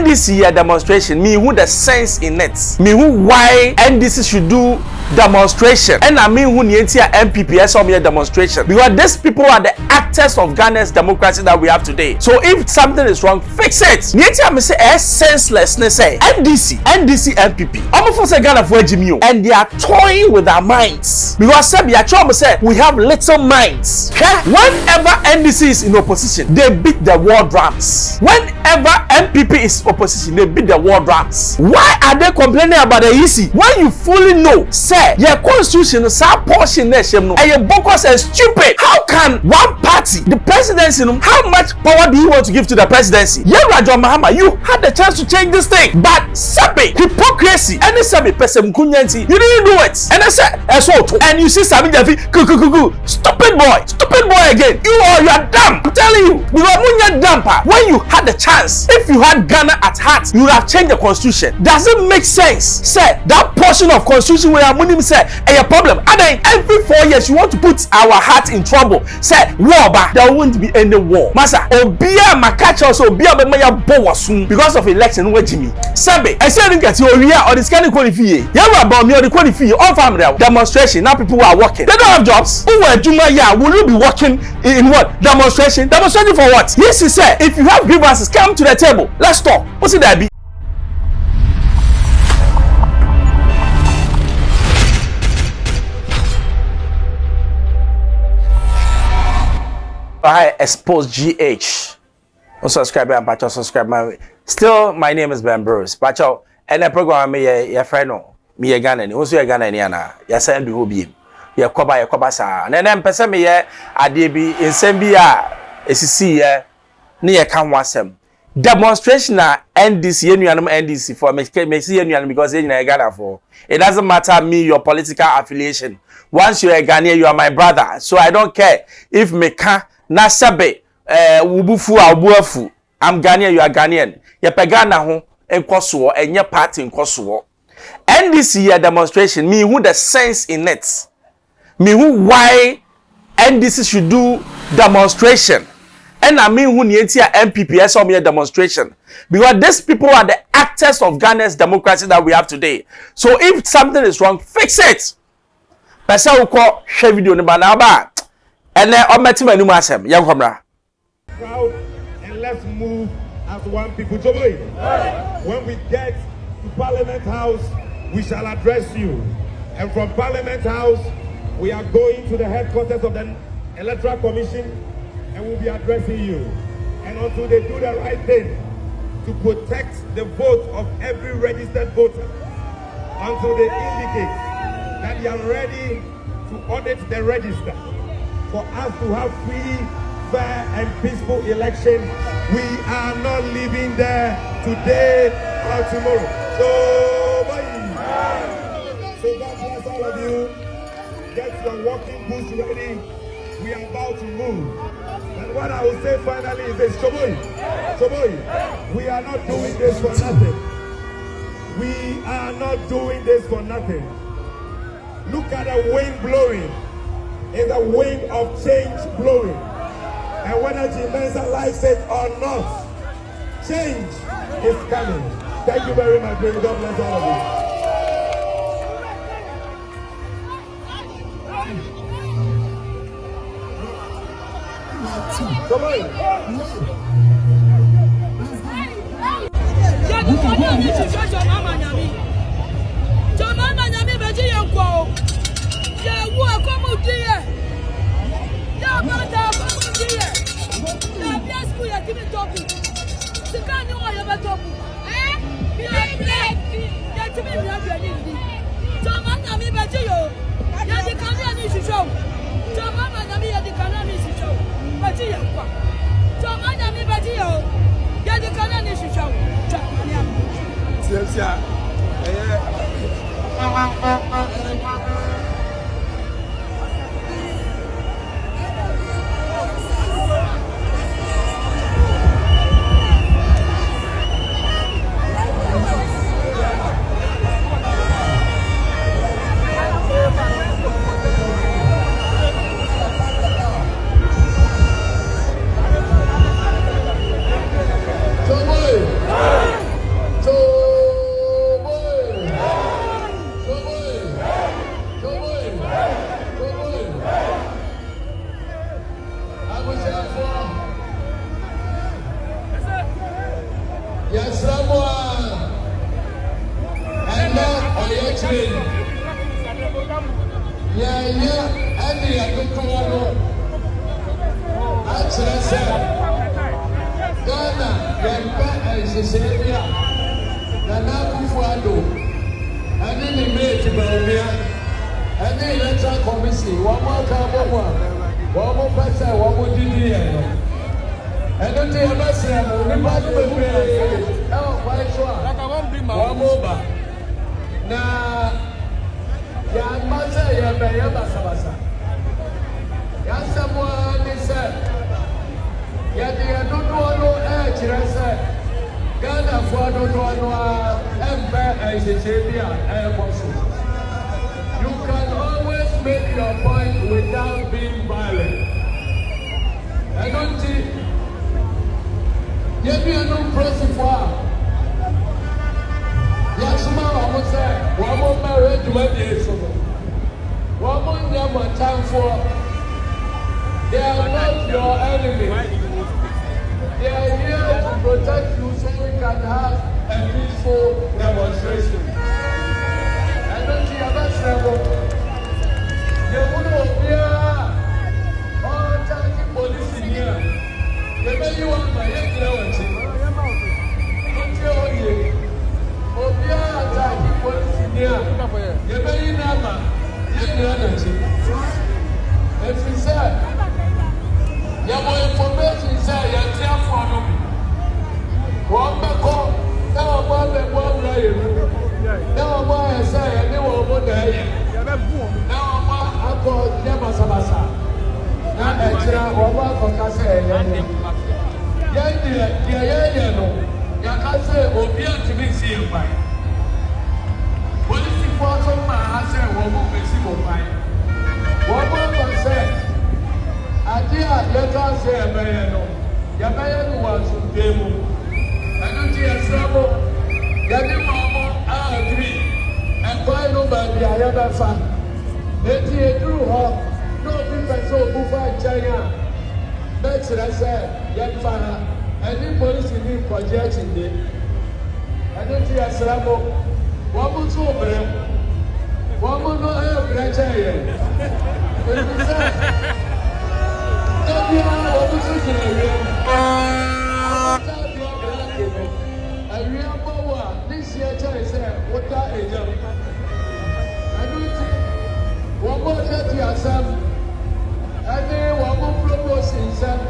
NDC demonstration, me who the sense in it. Me who why NDC should do demonstration. And I mean who nientia MPPS or me demonstration. Because these people are the actors of Ghana's democracy that we have today. So if something is wrong, fix it. Nientia me say senselessness say NDC MPP. I'm for say Ghana for Jimmy. And they are toying with our minds. Because say we have little minds. Whenever NDC is in opposition, they beat the war drums. Whenever MPP is opposition, they beat the war drums. Why are they complaining about the EC? When you fully know, say your constitution is a portion nation, and your BOGUS is stupid. How can one party, the presidency, how much power do you want to give to the presidency? Yeah, Raja Mahama, you had the chance to change this thing, but Sabi, hypocrisy, and Sabi person kunyanti, you didn't do it. And I said, and you see Sabi Jafi, stupid boy again. You are dumb. I'm telling you, you are dumb. When you had the chance, if you had Ghana at heart, you would have changed the constitution. Does it make sense? Say that portion of constitution where Amunim said a problem. And then every 4 years you want to put our heart in trouble. Say war, but there won't be any war. Masa Obia Makacha so Obia Bemaya Bowa soon because of election where Jimmy. Sabe, I said in get your or this kind of qualify. Yeah, about me or the qualify all family demonstration. Now people who are working. They don't have jobs. Who were Juma ya will you be working in what? Demonstration? Demonstration for what? Yes, he said, if you have grievances, come to the table. Let's talk. What's it that be? Hi, Xposed GH. Also subscribe and patch subscribe my. Still, my name is Ben Bruce. Patch and the program me your friend no. Me a Ghana. Also a Ghana ni ana. Ya send be hobi. Ya koba sa. And then person me ye ade bi nsem bi a esisi ye ne ye kan wasem. Demonstration na NDC yenuanum NDC for me see yenuanum because you na Ghana for. It doesn't matter me your political affiliation. Once you're a Ghanaian, you are my brother. So I don't care if me can na sabe wubufu abuafu. I'm Ghanaian, you are Ghanaian. Ye pegana ho enkoso enye party enkoso. NDC demonstration me who the sense in it. Me who why NDC should do demonstration. And I mean who nientia MPPS or me demonstration. Because these people are the actors of Ghana's democracy that we have today. So if something is wrong, fix it. Pesa uko share video ni banaba. And then on metima numu asem. Yang komra. Proud and let's move as one people. When we get to Parliament House, we shall address you. And from Parliament House, we are going to the headquarters of the Electoral Commission and we'll be addressing you. And until they do the right thing to protect the vote of every registered voter, until they indicate that they are ready to audit the register for us to have free, fair and peaceful elections, we are not leaving there today or tomorrow. So, bye. So God bless all of you. Get your walking boots ready. We are about to move. And what I will say finally is this, Choboy, we are not doing this for nothing. We are not doing this for nothing. Look at the wind blowing. It's a wind of change blowing. And whether Jimenez likes it or not, change is coming. Thank you very much. God bless all of you. Come on. Yasramwa and Oyachri and the Electoral Ghana, Yampa and Cecilia, Nana Kufuado, and then the maid to Baumia, and the Electoral Committee, one more time, one more person, one more DD. And don't tell us, everybody will be oh, quite sure. One more. Now, Yamasa, Yabasa. Yasamuan said, Yadi, I don't know, Ghana for no empire as a champion. You can always make your point without being violent. I don't think you no pressing for Yasuma almost said, one more marriage to my days. One more number time for they are not your enemy. They are here to protect you so we can have a peaceful demonstration. I don't see a best level. You wouldn't be all attacking police in here. You may you want my head to don't tell you. Obia attacking police in here. You may you never. If you said, you have information, say, you are there for them. One back home, now one back one day. Now one say, and they will go there. Now one, I call Yamasabasa. Now, extra, one for Cassa. Yeah, no. Yakasa will be to be seen by. What is the force of my answer? One more visible by. One more consent. Adia, let us say a bayano. Yabayano was to demo. I don't see a trouble. Yadimamo, I agree. And why nobody I ever found? Let you through her. No people so buffer China. That's what I said. Yadfana. Any police in the projection day. I don't see a trouble. One more so brave. One more no air branch. This year, I said, what that is. I don't think one more let you some. I think one more promotion, some.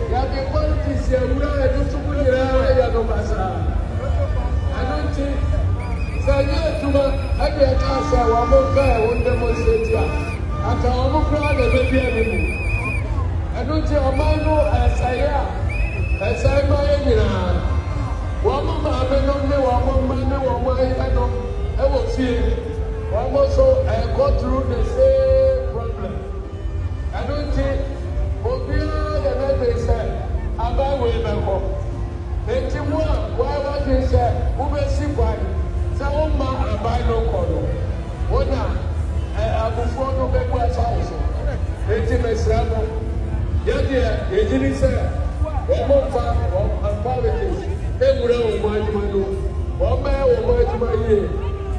You have the politics here, we are able to put it away. I don't think. So, yeah, to my, I can't say one more guy, one demonstrate here. After one more crowd, they may be anymore. I don't think a man know as I am. As I am, one more man, one more, I will feel. One more, so I go through the same problem. I don't think, Obia, the neighbor said, I'm way back home. Then, why was he said, who will see why? Some man, I buy no color. What now? I before no big house. It's a mess. Yeah, it didn't say, one more farm, one politics. They would have one to one man or one to my year.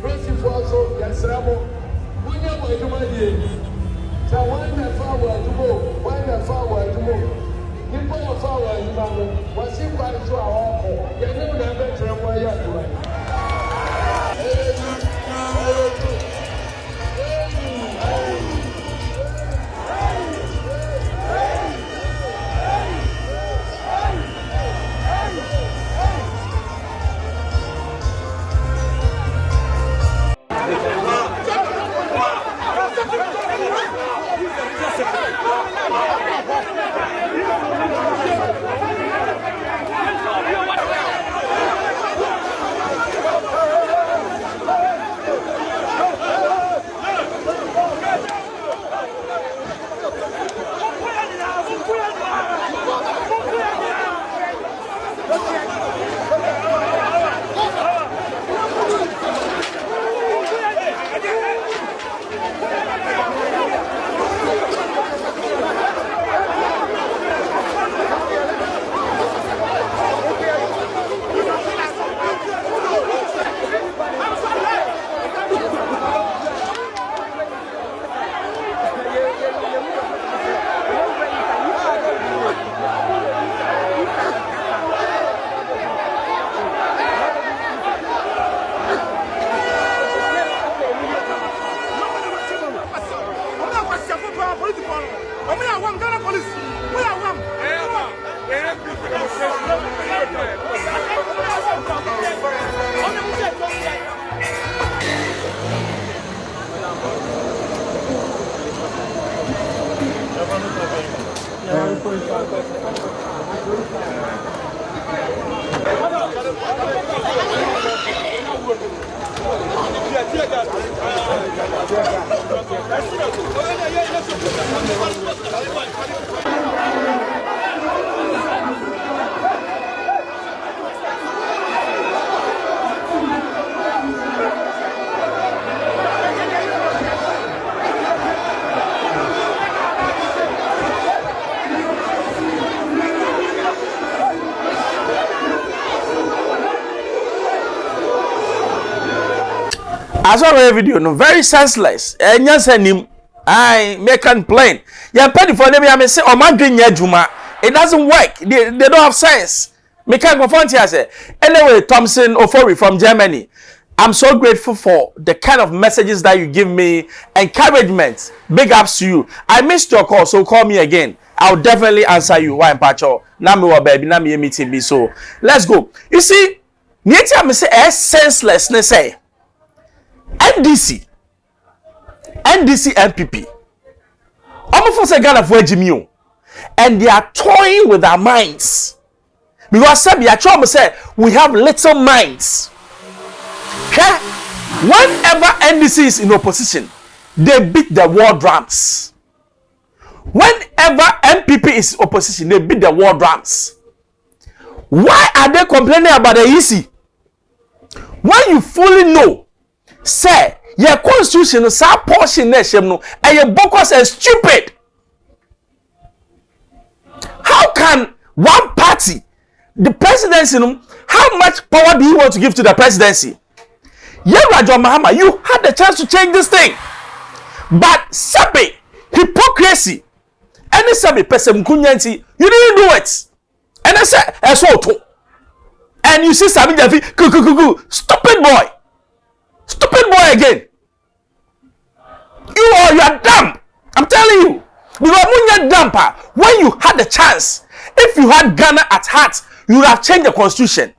Principal also, yes, Ramo. We never to my year. So why not forward to go? Why not forward to go? You put a forward to go. What's it by to our home? You never have a trouble yet. I saw a video, no, very senseless. And yes, him, I make complain. Yeah, penny for them, I say, oh, man, juma. It doesn't work. They don't have sense. Me can't confront you, say. Anyway, Thompson Ofori from Germany. I'm so grateful for the kind of messages that you give me, encouragement. Big ups to you. I missed your call, so call me again. I'll definitely answer you. Why, Pacho? Nami wa baby, nami meeting me. So let's go. You see, Nietzsche me say senselessness say NDC MPP. I'm for say Ghana for Jimmy, and they are toying with our minds because some are say we have little minds. Okay? Whenever NDC is in opposition, they beat the war drums. Whenever MPP is in opposition, they beat the war drums. Why are they complaining about the EC? When you fully know, say, your constitution is a portion nation, and your BOGUS is stupid. How can one party, the presidency, how much power do you want to give to the presidency? Raja Mahama, you had the chance to change this thing. But Sabi, hypocrisy, and Sabi person kunyanti, you didn't do it. And I said, and you see Sabi Javi, stupid boy again. You are dumb. I'm telling you. Because when you're dumb, when you had the chance, if you had Ghana at heart, you would have changed the constitution.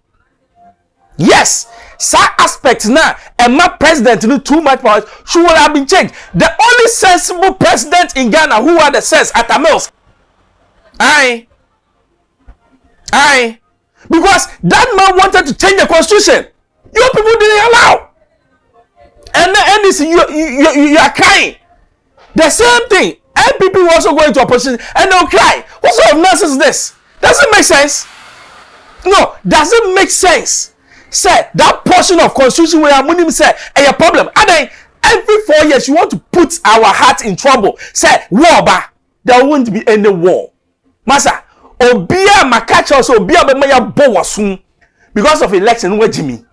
Yes. Some aspects now, and my president with too much power should have been changed. The only sensible president in Ghana who had the sense at Amels. Aye. Because that man wanted to change the constitution. You people didn't allow. And this you are crying. The same thing. MPP will also go into opposition and they'll cry. What sort of nonsense is this? Doesn't make sense. No, doesn't make sense. Say that portion of constitution where I'm say a problem. And then every 4 years you want to put our heart in trouble. Say war ba, there won't be any war. Masa, obia makacha also obia be maya bo soon because of election where Jimmy.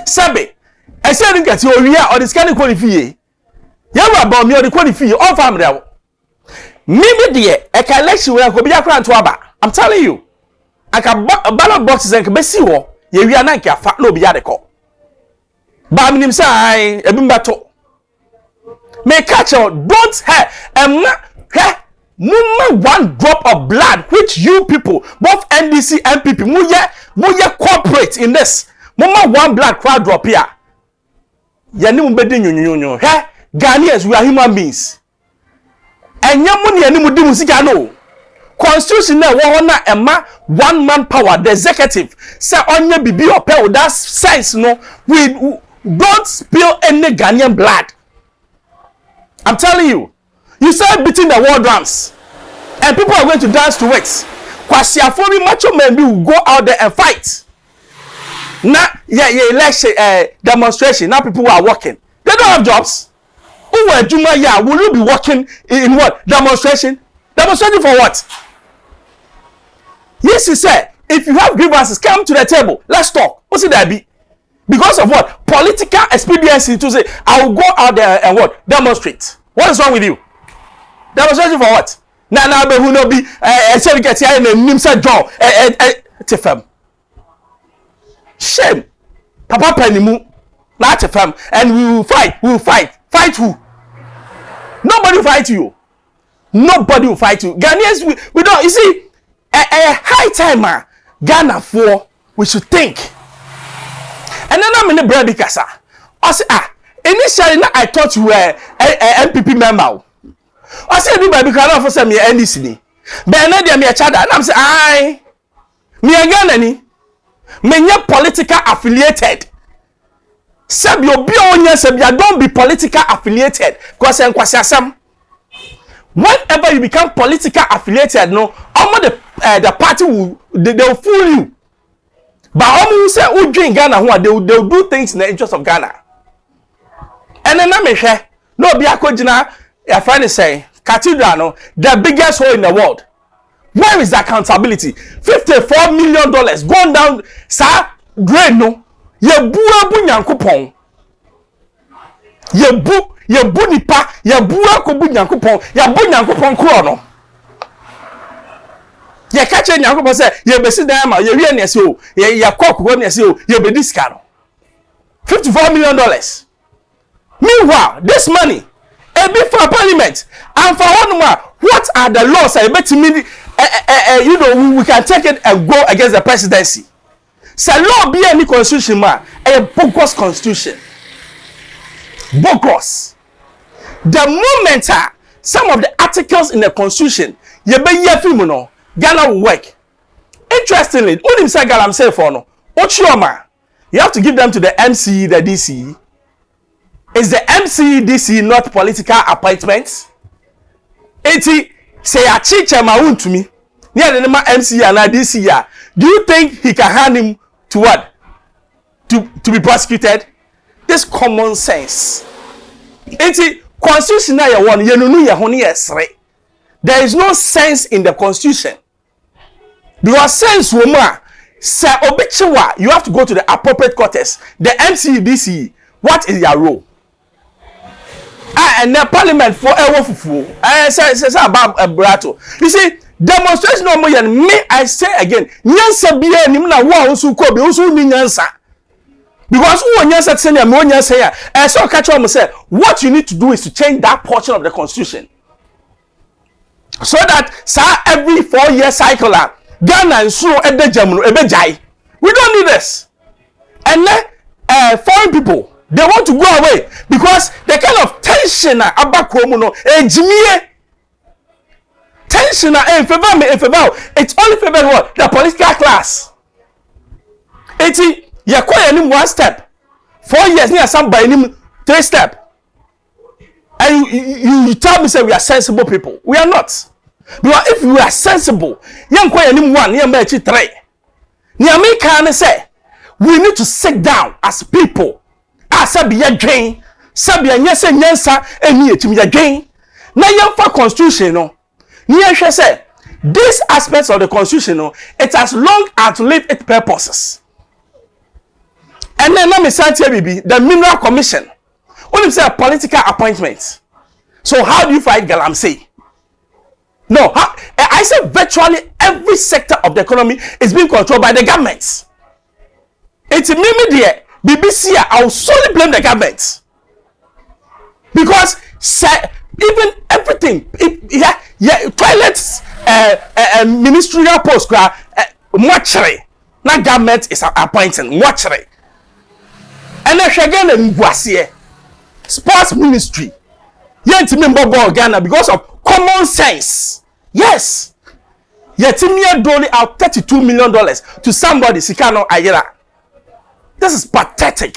Sabe, I said you get your or this kind of qualify. You about me or the qualify all family. Maybe the election where go be a crown to aba. I'm telling you. I can ballot boxes and can be see war. Ye wi anan ka fa no bi ya de ko ba minim sai ebi mbato me catch out don't mumma one drop of blood which you people both NDC MPP muye corporate in this mumma one blood crowd drop here ye ni mbedi nyonyonyo Ghanaians we are human beings enya mu ne ani mu di musika no constitution na wo na ema one man power the executive say onye bibi ope with that sense no we don't spill any Ghanaian blood. I'm telling you, you start beating the war drums and people are going to dance to it. Kwasiafori macho men will go out there and fight. Now election demonstration, now people are working, they don't have jobs. Who were Juma will you be working in what demonstration for what? Yes, he said, if you have grievances, come to the table. Let's talk. What's it that be? Because of what? Political expediency to say, I will go out there and what? Demonstrate. What is wrong with you? Demonstration for what? Now, but who no be certificate here in the Nimsa John. Tifem. Shame. Papa Penimu. Not Tifem. And we will fight. We will fight. Fight who? Nobody will fight you. Nobody will fight you. Ghanaians, we don't, you see, a high timer, Ghana for we should think. And then I'm in the bread because I say, initially I thought you were a MPP member. I said, do baby cannot for some NDC. But now they are a child, and I'm saying, me again, me political affiliated. Sabio Bionia Sabia, don't be political affiliated. Kwasam. Whenever you become political affiliated, no, the party they'll fool you. But almost say who drink Ghana, they'll do things in the interest of Ghana. And then I'm here. No, be a kojina. Your friend is saying, Cathedral, no, the biggest hole in the world. Where is the accountability? $54 million going down, sir. Drain no. Ye bua bunyan coupon. ye bu nipa ye bu akobu nyankopon ye bu nyankopon kro no ye ka che nyankopon say ye besi dan ma ye wie ne se o ye kokko ne se o ye be diska no $54 million. Meanwhile, this money be for parliament and for one more. What are the laws I bet me you know we can take it and go against the presidency? So law be any constitution man a bogus constitution. Bogus. The moment some of the articles in the constitution you be yefimu no Ghana will work. Interestingly, only say Ghana say for no Ochioma, you have to give them to the MCE, the DCE. Is the MCE, DCE not political appointments? Eti say a chicha maun to me. Near the name MCE and DCE. Do you think he can hand him to what? To be prosecuted? This common sense. Eti constitution na ya one yenunu ya honi esre. There is no sense in the constitution. Because sense woman say obichiwa, you have to go to the appropriate quarters. The MCE, DCE, what is your role? And the parliament for Ewofufu. Say about Brato. You see, demonstration no more. Me, I say again, nyansa biye ni mna wa usu ko be usu ni nyansa. Because who nyansa tsenya me nyansa ya. So catch on say what you need to do is to change that portion of the constitution. So that every 4-year cycle Ghana and so edejam ebejai. We don't need this. And then foreign people they want to go away because the kind of tension abakomu no ejimie tension in favor it's only favor what the political class. Eti yakoya nim 1 step 4 years near some by nim 3 step and you tell me say we are sensible people. We are not. Because if we are sensible yankoya nim 1 near me 3 near me can say we need to sit down as people. Sabia dwen sabia nyese nyansa eni etim ya dwen na yemfa constitution no ni ehwe say these aspects of the constitution no it has long outlived its purposes. And then let me say the mineral commission what if say political appointments. So how do you fight galamsey? No, I say virtually every sector of the economy is being controlled by the government. It's me there BBC, I will solely blame the government because even everything, toilets, ministerial post, mortuary, not government is appointing mortuary, and then again in sports ministry, yet member Ghana because of common sense. Yes, yet me dolly out $32 million to somebody Sikano Ayera. This is pathetic.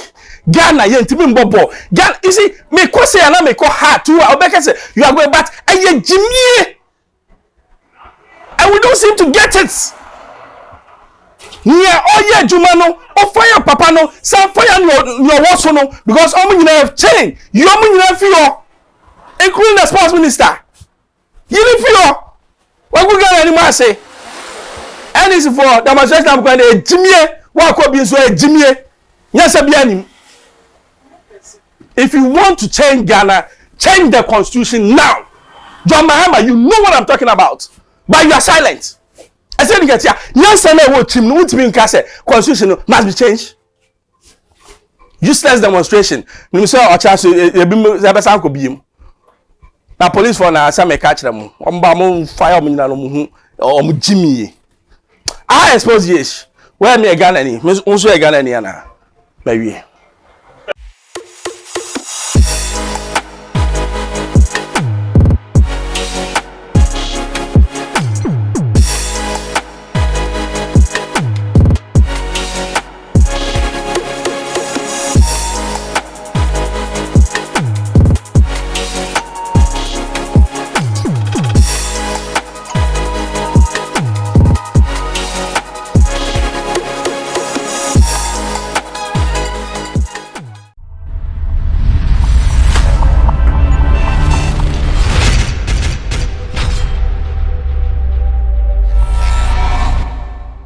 Ghana, you Ghana, you see, me ko say na me ko hard too. I say you are going back and you Jimmy, and we don't seem to get it. Yeah, oh yeah, Jumano, oh fire papa no, some fire your watch no, because you have changed. You have fear, including the sports minister. You need fear. What we got anymore say? And it's for demonstration. I'm going to Jimmy. What could be so Jimmy? Yes, if you want to change Ghana, change the constitution now. John Mahama, you know what I'm talking about. But you are silent. I said, yes, constitution must be changed. Useless demonstration. Now police for now, some catch them. Fire or Jimmy. I expose yes. Where me a Ghana? Also a Ghana. Maybe.